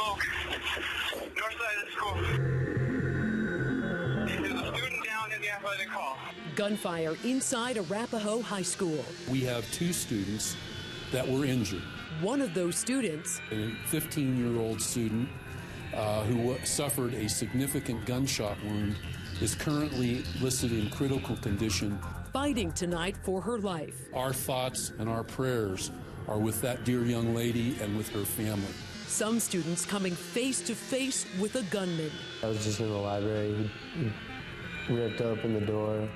smoke. North side of the school. There's a student down in the athletic hall. Gunfire inside Arapahoe High School. We have 2 students that were injured. One of those students, A 15-year-old student who suffered a significant gunshot wound, is currently listed in critical condition. fighting tonight for her life. Our thoughts and our prayers are with that dear young lady and with her family. Some students coming face to face with a gunman. I was just in the library. He ripped open the door,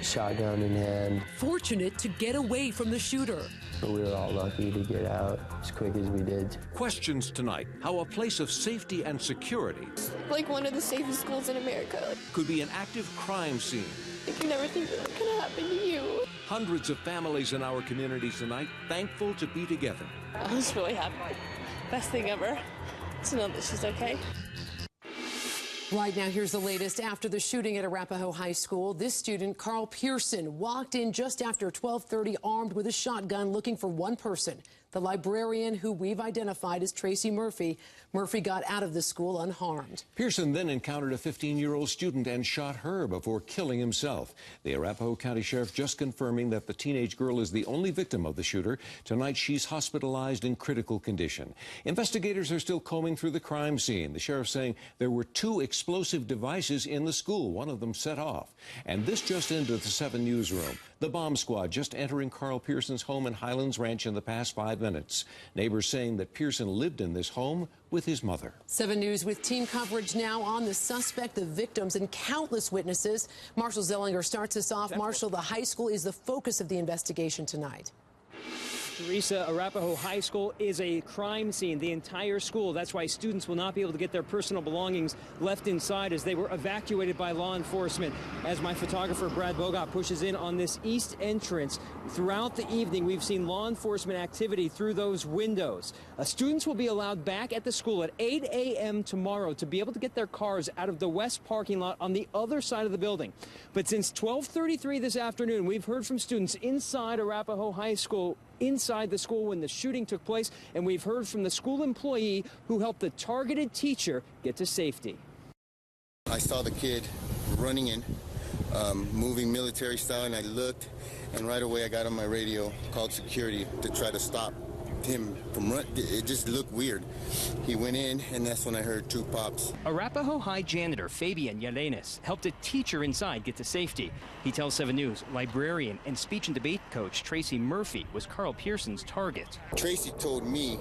shotgun in hand. Fortunate to get away from the shooter. But we were all lucky to get out as quick as we did. Questions tonight how a place of safety and security, like one of the safest schools in America, could be an active crime scene. you never think that could happen to you. Hundreds of families in our community tonight thankful to be together. I was really happy. Best thing ever to know that she's okay. Right now, here's the latest. After the shooting at Arapahoe High School, this student, Carl Pearson, walked in just after 12:30 armed with a shotgun looking for one person, the librarian who we've identified as Tracy Murphy. Murphy got out of the school unharmed. Pearson then encountered a 15-year-old student and shot her before killing himself. The Arapahoe County Sheriff just confirming that the teenage girl is the only victim of the shooter. Tonight, she's hospitalized in critical condition. Investigators are still combing through the crime scene. The sheriff saying there were 2 explosive devices in the school, one of them set off. And this just into the 7 newsroom. The bomb squad just entering Carl Pearson's home in Highlands Ranch in the past 5 minutes. Neighbors saying that Pearson lived in this home with his mother. 7 News with team coverage now on the suspect, the victims, and countless witnesses. Marshall Zellinger starts us off. Marshall, the high school is the focus of the investigation tonight. Teresa, Arapahoe High School is a crime scene, the entire school. That's why students will not be able to get their personal belongings left inside as they were evacuated by law enforcement. As my photographer Brad Bogot pushes in on this east entrance, throughout the evening we've seen law enforcement activity through those windows. Students will be allowed back at the school at 8 a.m. tomorrow to be able to get their cars out of the west parking lot on the other side of the building. But since 12:33 this afternoon, we've heard from students inside Arapahoe High School, inside the school when the shooting took place, and we've heard from the school employee who helped the targeted teacher get to safety. I saw the kid running in, moving military style, and I looked, and right away I got on my radio, called security to try to stop him from running. It just looked weird. He went in, and that's when I heard 2 pops. Arapahoe High janitor Fabian Yelenis helped a teacher inside get to safety. He tells 7 News librarian and speech and debate coach Tracy Murphy was Carl Pearson's target. Tracy told me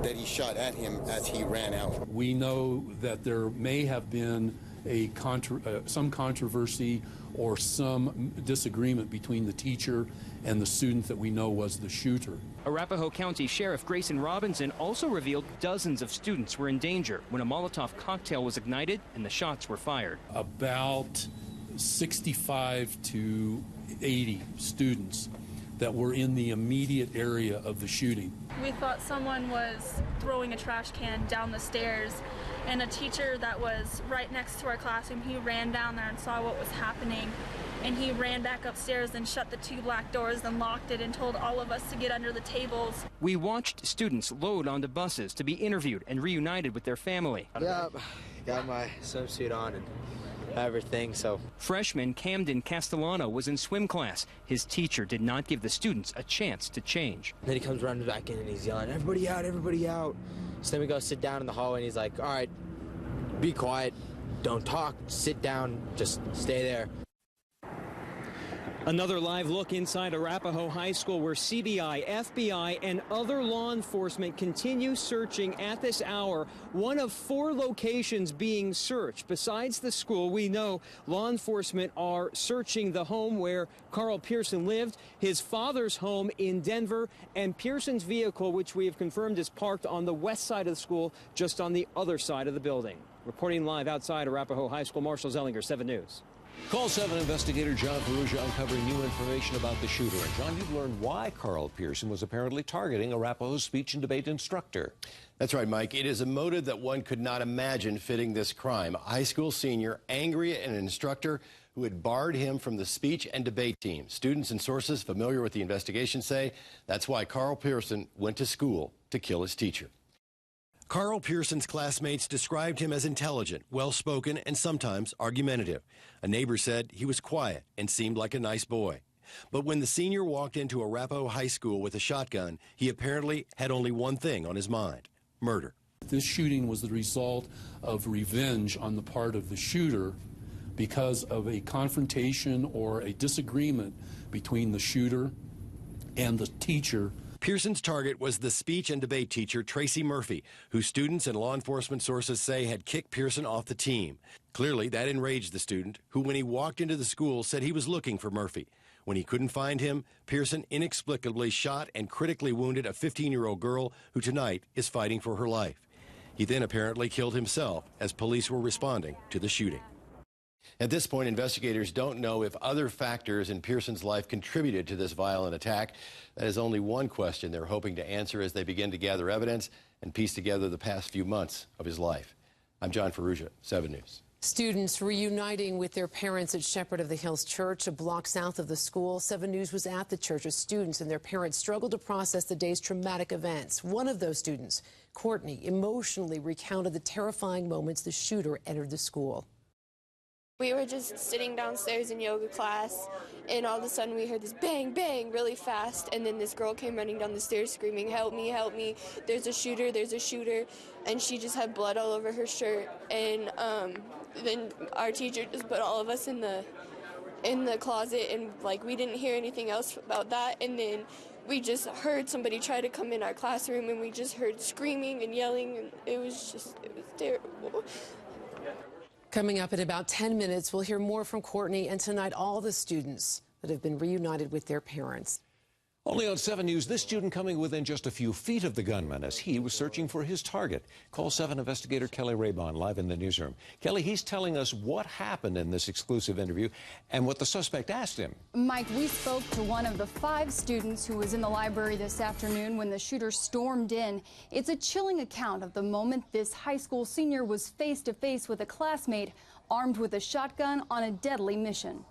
that he shot at him as he ran out. We know that there may have been some controversy or some disagreement between the teacher and the student that we know was the shooter. Arapahoe County Sheriff Grayson Robinson also revealed dozens of students were in danger when a Molotov cocktail was ignited and the shots were fired. About 65 to 80 students that were in the immediate area of the shooting. We thought someone was throwing a trash can down the stairs, and a teacher that was right next to our classroom, he ran down there and saw what was happening, and he ran back upstairs and shut the 2 black doors and locked it and told all of us to get under the tables. We watched students load onto buses to be interviewed and reunited with their family. Yeah, got my swimsuit on and everything, so. Freshman Camden Castellano was in swim class. His teacher did not give the students a chance to change. Then he comes running back in and he's yelling, everybody out, everybody out. So then we go sit down in the hallway and he's like, all right, be quiet, don't talk, sit down, just stay there. Another live look inside Arapahoe High School where CBI, FBI, and other law enforcement continue searching at this hour. One of 4 locations being searched. Besides the school, we know law enforcement are searching the home where Carl Pearson lived, his father's home in Denver, and Pearson's vehicle, which we have confirmed is parked on the west side of the school, just on the other side of the building. Reporting live outside Arapahoe High School, Marshall Zellinger, 7 News. Call 7 investigator John Perugia uncovering new information about the shooter. And John, you've learned why Carl Pearson was apparently targeting Arapahoe's speech and debate instructor. That's right, Mike. It is a motive that one could not imagine fitting this crime. A high school senior angry at an instructor who had barred him from the speech and debate team. Students and sources familiar with the investigation say that's why Carl Pearson went to school to kill his teacher. Carl Pearson's classmates described him as intelligent, well-spoken, and sometimes argumentative. A neighbor said he was quiet and seemed like a nice boy. But when the senior walked into Arapahoe High School with a shotgun, he apparently had only one thing on his mind: murder. This shooting was the result of revenge on the part of the shooter because of a confrontation or a disagreement between the shooter and the teacher. Pearson's target was the speech and debate teacher, Tracy Murphy, who students and law enforcement sources say had kicked Pearson off the team. Clearly, that enraged the student, who, when he walked into the school, said he was looking for Murphy. When he couldn't find him, Pearson inexplicably shot and critically wounded a 15-year-old girl who tonight is fighting for her life. He then apparently killed himself as police were responding to the shooting. At this point, investigators don't know if other factors in Pearson's life contributed to this violent attack. That is only one question they're hoping to answer as they begin to gather evidence and piece together the past few months of his life. I'm John Ferrugia, 7 News. Students reuniting with their parents at Shepherd of the Hills Church, a block south of the school. 7 News was at the church as students and their parents struggled to process the day's traumatic events. One of those students, Courtney, emotionally recounted the terrifying moments the shooter entered the school. We were just sitting downstairs in yoga class, and all of a sudden we heard this bang, bang really fast, and then this girl came running down the stairs screaming, help me, there's a shooter, and she just had blood all over her shirt, and then our teacher just put all of us in the closet, and like we didn't hear anything else about that, and then we just heard somebody try to come in our classroom, and we just heard screaming and yelling, and it was terrible. Coming up in about 10 minutes, we'll hear more from Courtney and tonight all the students that have been reunited with their parents. Only on 7 News, this student coming within just a few feet of the gunman as he was searching for his target. Call 7 investigator Kelly Raybon live in the newsroom. Kelly, he's telling us what happened in this exclusive interview and what the suspect asked him. Mike, we spoke to one of the 5 students who was in the library this afternoon when the shooter stormed in. It's a chilling account of the moment this high school senior was face to face with a classmate armed with a shotgun on a deadly mission.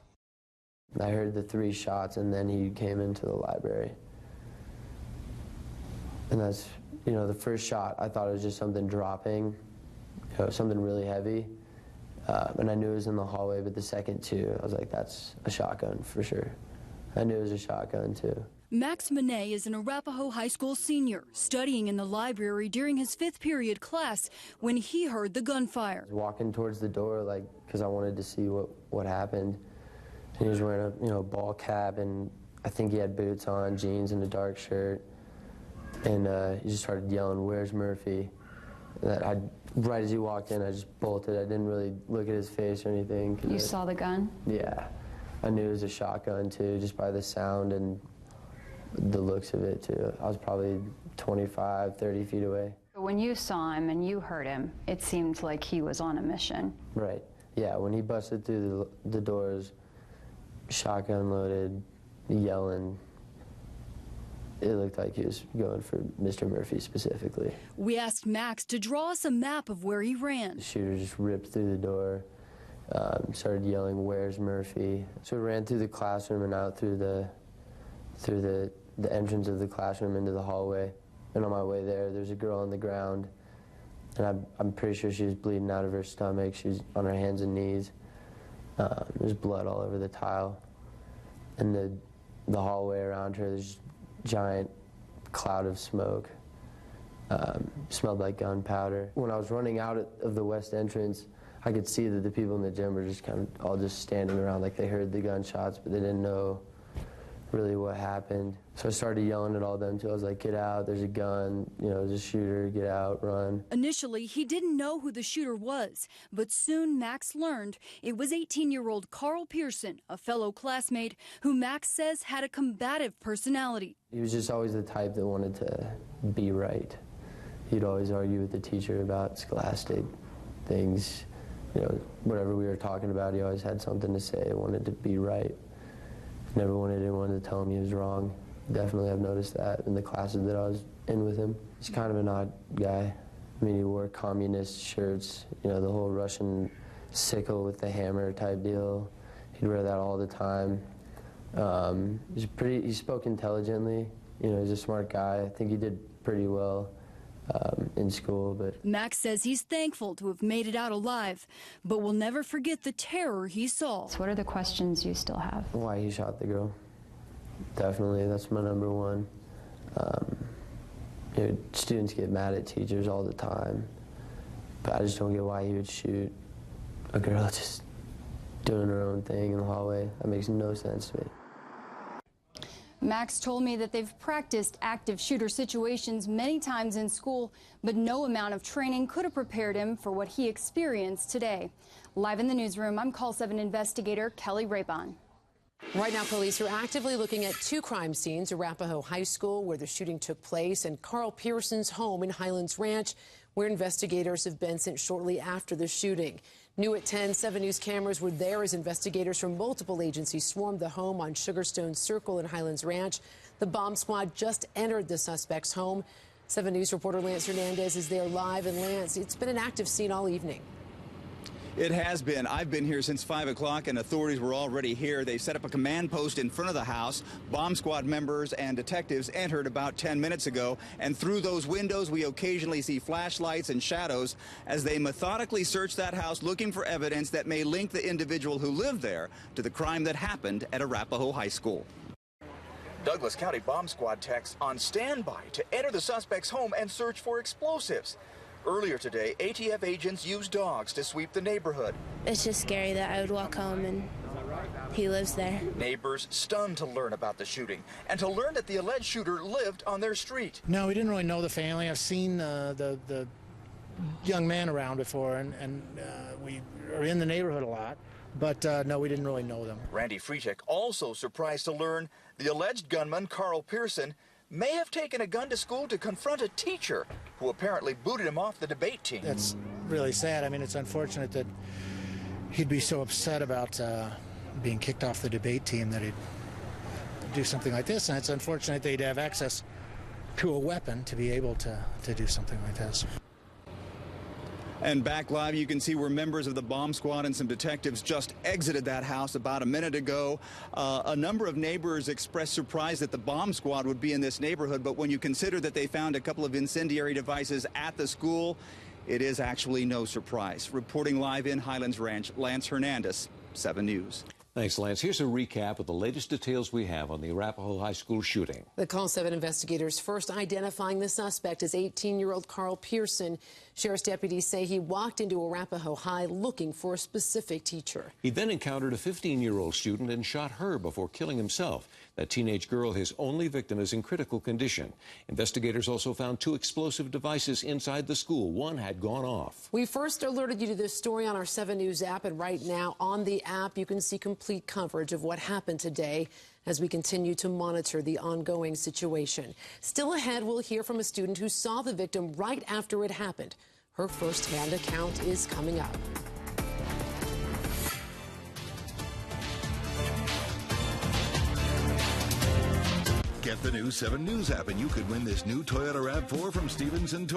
I heard the 3 shots, and then he came into the library. And that's, the first shot, I thought it was just something dropping, something really heavy. And I knew it was in the hallway, but the second 2, I was like, that's a shotgun for sure. I knew it was a shotgun, too. Max Monet is an Arapahoe High School senior, studying in the library during his 5th period class when he heard the gunfire. I was walking towards the door, because I wanted to see what happened. And he was wearing a ball cap, and I think he had boots on, jeans, and a dark shirt. And he just started yelling, "Where's Murphy?" And right as he walked in, I just bolted. I didn't really look at his face or anything. You saw the gun? Yeah. I knew it was a shotgun, too, just by the sound and the looks of it, too. I was probably 25, 30 feet away. When you saw him and you heard him, it seemed like he was on a mission. Right. Yeah, when he busted through the doors, shotgun loaded, yelling, it looked like he was going for Mr. Murphy specifically. We asked Max to draw us a map of where he ran. The shooter just ripped through the door, started yelling, "Where's Murphy?" So we ran through the classroom and out through the entrance of the classroom into the hallway. And on my way there's a girl on the ground, and I'm pretty sure she was bleeding out of her stomach. She was on her hands and knees. There's blood all over the tile. And the hallway around her, there's a giant cloud of smoke. Smelled like gunpowder. When I was running out of the west entrance, I could see that the people in the gym were just kind of all just standing around like they heard the gunshots, but they didn't know really what happened. So I started yelling at all of them too. I was like, "Get out, there's a gun, there's a shooter, get out, run." Initially, he didn't know who the shooter was, but soon Max learned it was 18-year-old Carl Pearson, a fellow classmate who Max says had a combative personality. He was just always the type that wanted to be right. He'd always argue with the teacher about scholastic things. Whatever we were talking about, he always had something to say, wanted to be right. Never wanted anyone to tell him he was wrong. Definitely I've noticed that in the classes that I was in with him. He's kind of an odd guy. I mean, he wore communist shirts, the whole Russian sickle with the hammer type deal. He'd wear that all the time. He spoke intelligently. He's a smart guy. I think he did pretty well. in school. But Max says he's thankful to have made it out alive, but will never forget the terror he saw. So what are the questions you still have? Why he shot the girl. Definitely, that's my number one. Students get mad at teachers all the time, but I just don't get why he would shoot a girl just doing her own thing in the hallway. That makes no sense to me. Max told me that they've practiced active shooter situations many times in school, but no amount of training could have prepared him for what he experienced today. Live in the newsroom, I'm Call 7 investigator Kelly Rapon. Right now, police are actively looking at two crime scenes, Arapahoe High School, where the shooting took place, and Carl Pearson's home in Highlands Ranch, where investigators have been since shortly after the shooting. New at 10, 7 News cameras were there as investigators from multiple agencies swarmed the home on Sugarstone Circle in Highlands Ranch. The bomb squad just entered the suspect's home. 7 News reporter Lance Hernandez is there live. And Lance, it's been an active scene all evening. It has been. I've been here since 5 o'clock, and authorities were already here. They set up a command post in front of the house. Bomb squad members and detectives entered about 10 minutes ago, and through those windows, we occasionally see flashlights and shadows as they methodically search that house, looking for evidence that may link the individual who lived there to the crime that happened at Arapahoe High School. Douglas County Bomb Squad techs on standby to enter the suspect's home and search for explosives. Earlier today, ATF agents used dogs to sweep the neighborhood. It's just scary that I would walk home and he lives there. Neighbors stunned to learn about the shooting and to learn that the alleged shooter lived on their street. No, we didn't really know the family. I've seen the young man around before, and we are in the neighborhood a lot. But no, we didn't really know them. Randy Freetek also surprised to learn the alleged gunman, Carl Pearson, may have taken a gun to school to confront a teacher who apparently booted him off the debate team. That's really sad. I mean, it's unfortunate that he'd be so upset about being kicked off the debate team that he'd do something like this, and it's unfortunate that he'd have access to a weapon to be able to do something like this. And back live, you can see where members of the bomb squad and some detectives just exited that house about a minute ago. A number of neighbors expressed surprise that the bomb squad would be in this neighborhood, but when you consider that they found a couple of incendiary devices at the school, it is actually no surprise. Reporting live in Highlands Ranch, Lance Hernandez, 7 News. Thanks, Lance. Here's a recap of the latest details we have on the Arapahoe High School shooting. The Call 7 investigators first identifying the suspect as 18-year-old Carl Pearson. Sheriff's deputies say he walked into Arapahoe High looking for a specific teacher. He then encountered a 15-year-old student and shot her before killing himself. That teenage girl, his only victim, is in critical condition. Investigators also found 2 explosive devices inside the school. One had gone off. We first alerted you to this story on our 7 News app, and right now on the app you can see complete coverage of what happened today as we continue to monitor the ongoing situation. Still ahead, we'll hear from a student who saw the victim right after it happened. Her first-hand account is coming up. Get the new 7 News app and you could win this new Toyota RAV4 from Stevenson Toyota.